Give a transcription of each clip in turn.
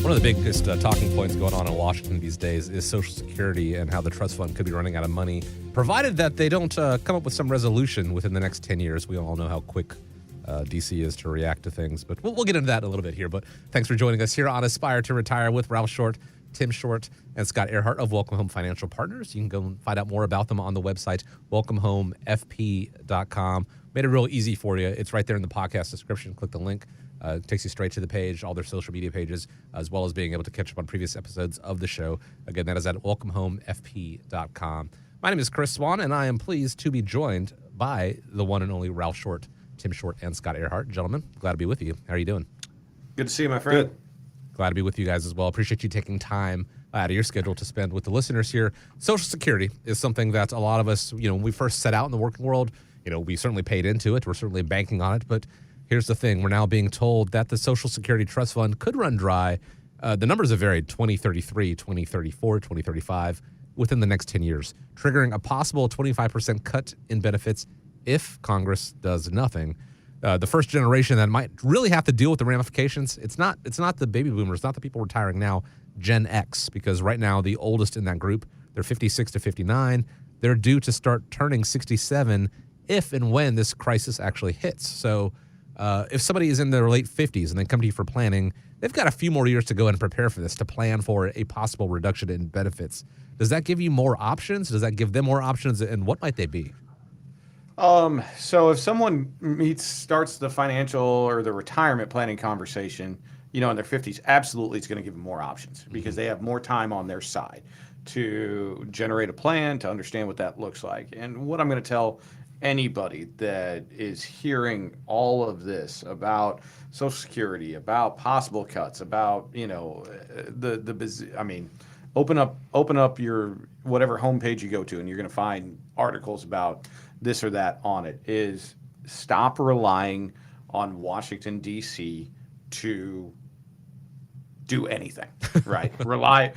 One of the biggest talking points going on in Washington these days is Social Security and how the trust fund could be running out of money, provided that they don't come up with some resolution within the next 10 years. We all know how quick D.C. is to react to things, but we'll get into that in a little bit here. But thanks for joining us here on Aspire to Retire with Ralph Short, Tim Short, and Scott Earhart of Welcome Home Financial Partners. You can go and find out more about them on the website, welcomehomefp.com. Made it real easy for you. It's right there in the podcast description. Click the link. It takes you straight to the page, all their social media pages, as well as being able to catch up on previous episodes of the show. Again, that is at welcomehomefp.com. My name is Chris Swan, and I am pleased to be joined by the one and only Ralph Short, Tim Short, and Scott Earhart. Gentlemen, glad to be with you. How are you doing? Good to see you, my friend. Good. Glad to be with you guys as well. Appreciate you taking time out of your schedule to spend with the listeners here. Social Security is something that a lot of us, when we first set out in the working world, we certainly paid into it. We're certainly banking on it, but here's the thing. We're now being told that the Social Security Trust Fund could run dry. The numbers have varied, 2033, 2034, 2035, within the next 10 years, triggering a possible 25% cut in benefits if Congress does nothing. The first generation that might really have to deal with the ramifications, it's not the baby boomers, not the people retiring now, Gen X, because right now the oldest in that group, they're 56 to 59. They're due to start turning 67 if and when this crisis actually hits. So if somebody is in their late 50s and they come to you for planning, they've got a few more years to go and prepare for this, to plan for a possible reduction in benefits. Does that give you more options? Does that give them more options? And what might they be? So if someone starts the financial or the retirement planning conversation, in their 50s, absolutely it's going to give them more options because they have more time on their side to generate a plan, to understand what that looks like. And what I'm going to tell anybody that is hearing all of this about Social Security, about possible cuts, about open up your whatever homepage you go to, and you're going to find articles about this or that on it. Is stop relying on Washington D.C. to do anything, right? rely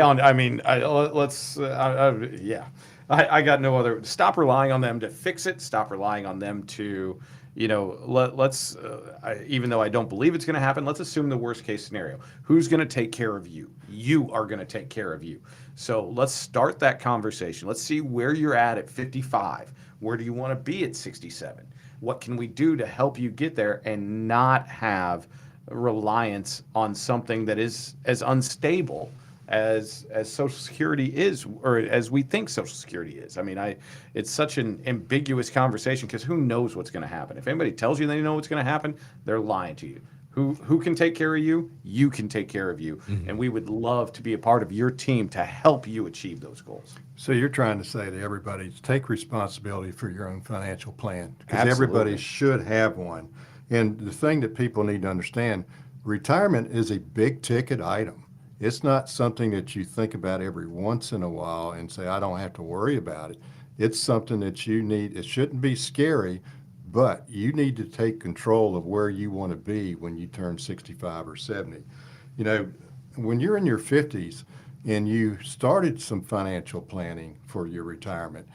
on. I got no other. Stop relying on them to fix it. Stop relying on them to, let's, even though I don't believe it's going to happen, let's assume the worst case scenario. Who's going to take care of you? You are going to take care of you. So let's start that conversation. Let's see where you're at 55. Where do you want to be at 67? What can we do to help you get there and not have reliance on something that is as unstable as Social Security is, or as we think Social Security is? It's such an ambiguous conversation because who knows what's going to happen? If anybody tells you they know what's going to happen, they're lying to you. Who can take care of you? You can take care of you. Mm-hmm. And we would love to be a part of your team to help you achieve those goals. So you're trying to say to everybody, take responsibility for your own financial plan, because everybody should have one. And the thing that people need to understand, retirement is a big ticket item. It's not something that you think about every once in a while and say, I don't have to worry about it. It's something that you need. It shouldn't be scary, but you need to take control of where you want to be when you turn 65 or 70. When you're in your 50s and you started some financial planning for your retirement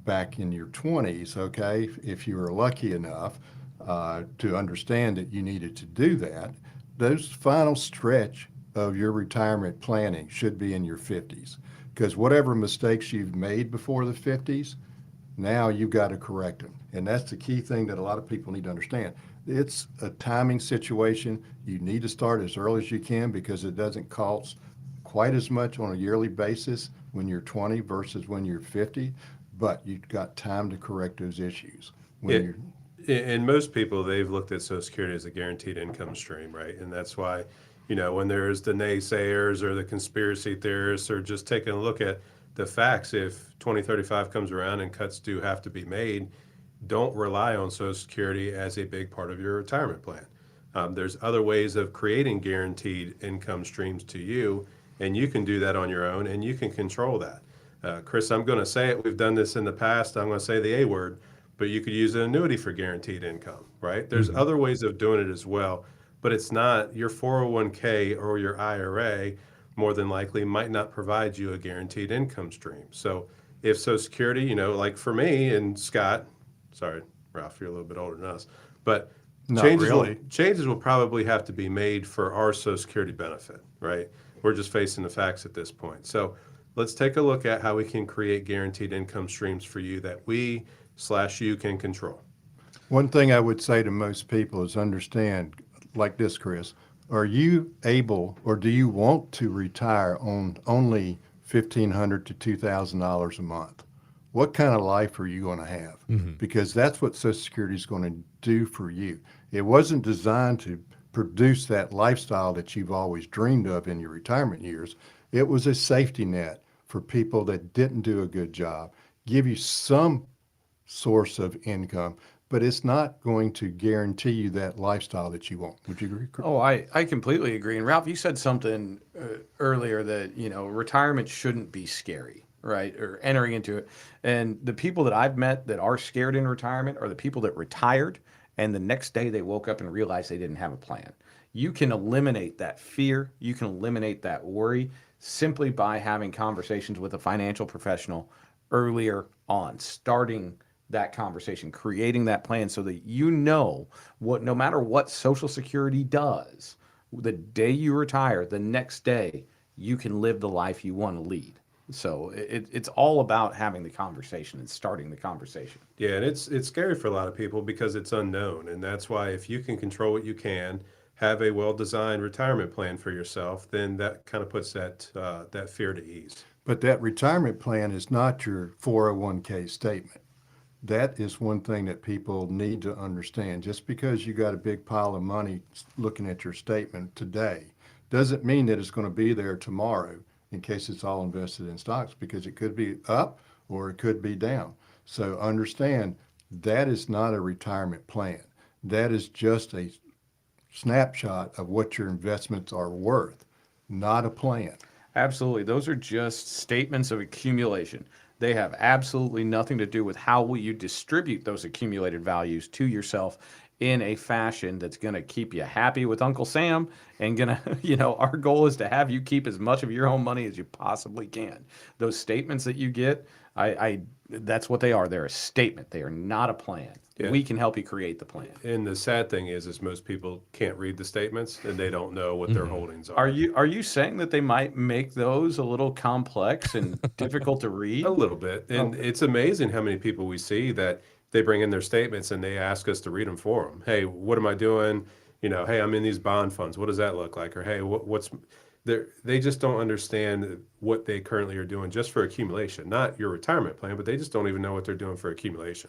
back in your 20s, okay, if you were lucky enough to understand that you needed to do that, those final stretch of your retirement planning should be in your 50s, because whatever mistakes you've made before the 50s, now you've got to correct them. And that's the key thing that a lot of people need to understand. It's a timing situation. You need to start as early as you can because it doesn't cost quite as much on a yearly basis when you're 20 versus when you're 50, but you've got time to correct those issues. And most people, they've looked at Social Security as a guaranteed income stream, right? And that's why, when there's the naysayers or the conspiracy theorists or just taking a look at the facts, if 2035 comes around and cuts do have to be made, don't rely on Social Security as a big part of your retirement plan. There's other ways of creating guaranteed income streams to you, and you can do that on your own, and you can control that. Chris, I'm going to say it. We've done this in the past. I'm going to say the A word, but you could use an annuity for guaranteed income, right? There's other ways of doing it as well, but it's not your 401k or your IRA. More than likely might not provide you a guaranteed income stream. So if Social Security, like for me and Scott, sorry, Ralph, you're a little bit older than us, but Not changes really. changes will probably have to be made for our Social Security benefit, right? We're just facing the facts at this point. So let's take a look at how we can create guaranteed income streams for you that we/you can control. One thing I would say to most people is understand, like this, Chris, are you able or do you want to retire on only $1,500 to $2,000 a month? What kind of life are you going to have? Because that's what Social Security is going to do for you. It wasn't designed to produce that lifestyle that you've always dreamed of in your retirement years. It was a safety net for people that didn't do a good job, give you some source of income, but it's not going to guarantee you that lifestyle that you want. Would you agree, Chris? Oh, I completely agree. And Ralph, you said something earlier that, retirement shouldn't be scary, right? Or entering into it. And the people that I've met that are scared in retirement are the people that retired and the next day they woke up and realized they didn't have a plan. You can eliminate that fear. You can eliminate that worry simply by having conversations with a financial professional earlier on, starting that conversation, creating that plan so that no matter what Social Security does, the day you retire, the next day, you can live the life you want to lead. So it's all about having the conversation and starting the conversation. Yeah, and it's scary for a lot of people because it's unknown, and that's why if you can control what you can, have a well-designed retirement plan for yourself, then that kind of puts that fear to ease. But that retirement plan is not your 401k statement. That is one thing that people need to understand. Just because you got a big pile of money looking at your statement today doesn't mean that it's going to be there tomorrow in case it's all invested in stocks, because it could be up or it could be down. So understand that is not a retirement plan. That is just a snapshot of what your investments are worth, not a plan. Absolutely. Those are just statements of accumulation. They have absolutely nothing to do with how will you distribute those accumulated values to yourself in a fashion that's going to keep you happy with Uncle Sam and going to, our goal is to have you keep as much of your own money as you possibly can. Those statements that you get, that's what they are. They're a statement. They are not a plan. Yeah. We can help you create the plan. And the sad thing is most people can't read the statements and they don't know what their holdings are. Are you saying that they might make those a little complex and difficult to read? A little bit. And it's amazing how many people we see that they bring in their statements and they ask us to read them for them. Hey, what am I doing? Hey, I'm in these bond funds. What does that look like? Or hey, what's they just don't understand what they currently are doing just for accumulation, not your retirement plan, but they just don't even know what they're doing for accumulation.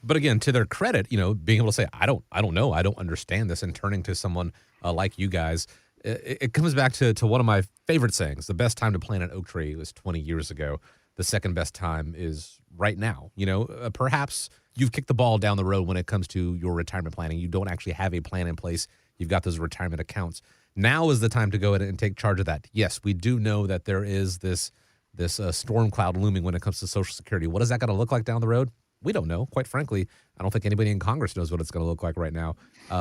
But again, to their credit, being able to say, I don't know, I don't understand this, and turning to someone like you guys, it comes back to one of my favorite sayings: the best time to plant an oak tree was 20 years ago. The second best time is right now. Perhaps you've kicked the ball down the road when it comes to your retirement planning. You don't actually have a plan in place. You've got those retirement accounts. Now is the time to go ahead and take charge of that. Yes, we do know that there is this storm cloud looming when it comes to Social Security. What is that going to look like down the road? We don't know. Quite frankly, I don't think anybody in Congress knows what it's going to look like right now.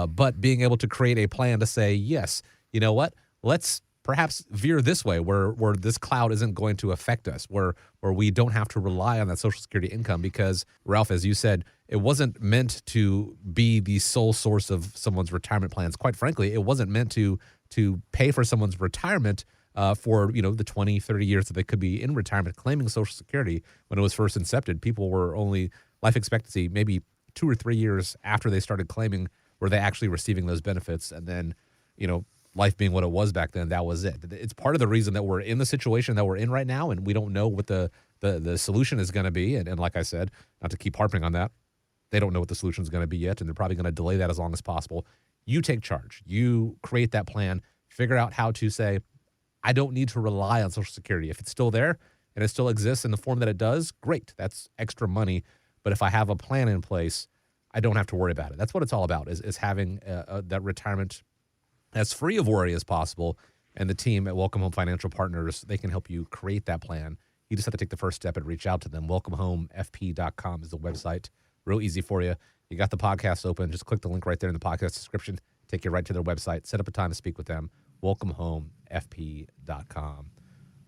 But being able to create a plan to say, yes, you know what? Let's perhaps veer this way where this cloud isn't going to affect us, where we don't have to rely on that Social Security income because, Ralph, as you said, it wasn't meant to be the sole source of someone's retirement plans. Quite frankly, it wasn't meant to pay for someone's retirement for the 20, 30 years that they could be in retirement claiming Social Security. When it was first incepted, people were only life expectancy maybe 2 or 3 years after they started claiming were they actually receiving those benefits. And then, life being what it was back then, that was it. It's part of the reason that we're in the situation that we're in right now, and we don't know what the solution is going to be. And like I said, not to keep harping on that, they don't know what the solution is going to be yet, and they're probably going to delay that as long as possible. You take charge. You create that plan. Figure out how to say, I don't need to rely on Social Security. If it's still there and it still exists in the form that it does, great. That's extra money. But if I have a plan in place, I don't have to worry about it. That's what it's all about, is having that retirement as free of worry as possible. And the team at Welcome Home Financial Partners, they can help you create that plan. You just have to take the first step and reach out to them. WelcomeHomeFP.com is the website. Real easy for you. You got the podcast open. Just click the link right there in the podcast description. Take you right to their website. Set up a time to speak with them. WelcomeHomeFP.com.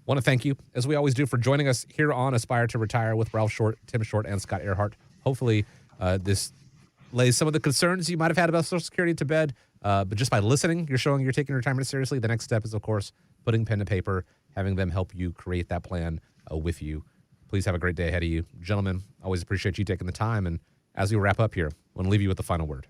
Want to thank you, as we always do, for joining us here on Aspire to Retire with Ralph Short, Tim Short, and Scott Earhart. Hopefully this lays some of the concerns you might have had about Social Security to bed. But just by listening, you're showing you're taking retirement seriously. The next step is, of course, putting pen to paper, having them help you create that plan with you. Please have a great day ahead of you. Gentlemen, always appreciate you taking the time. And as we wrap up here, I want to leave you with the final word.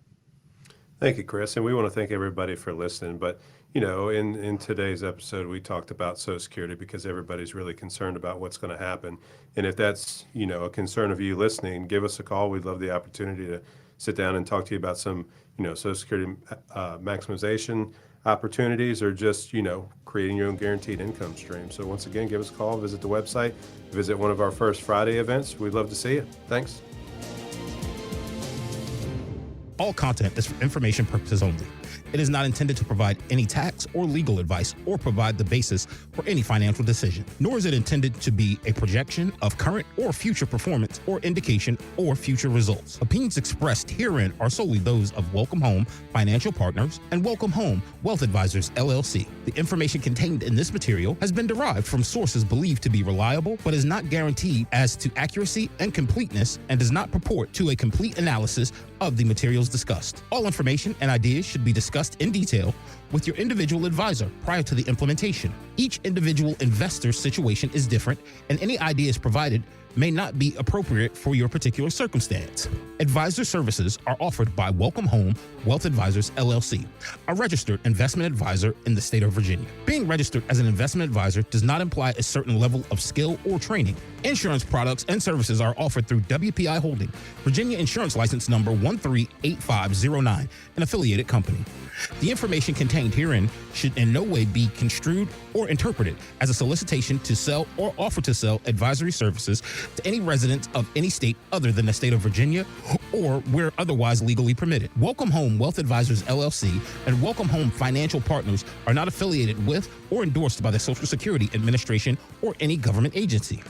Thank you, Chris. And we want to thank everybody for listening. But, in today's episode, we talked about Social Security because everybody's really concerned about what's going to happen. And if that's, a concern of you listening, give us a call. We'd love the opportunity to sit down and talk to you about some, Social Security maximization opportunities or just, creating your own guaranteed income stream. So once again, give us a call, visit the website, visit one of our First Friday events. We'd love to see you. Thanks. All content is for information purposes only. It is not intended to provide any tax or legal advice or provide the basis for any financial decision, nor is it intended to be a projection of current or future performance or indication or future results. Opinions expressed herein are solely those of Welcome Home Financial Partners and Welcome Home Wealth Advisors, LLC. The information contained in this material has been derived from sources believed to be reliable, but is not guaranteed as to accuracy and completeness and does not purport to a complete analysis of the materials discussed. All information and ideas should be discussed in detail with your individual advisor prior to the implementation. Each individual investor's situation is different, and any ideas provided may not be appropriate for your particular circumstance. Advisor services are offered by Welcome Home Wealth Advisors, LLC, a registered investment advisor in the state of Virginia. Being registered as an investment advisor does not imply a certain level of skill or training. Insurance products and services are offered through WPI Holding, Virginia Insurance License Number 138509, an affiliated company. The information contained herein should in no way be construed or interpreted as a solicitation to sell or offer to sell advisory services to any residents of any state other than the state of Virginia or where otherwise legally permitted. Welcome Home Wealth Advisors, LLC and Welcome Home Financial Partners are not affiliated with or endorsed by the Social Security Administration or any government agency.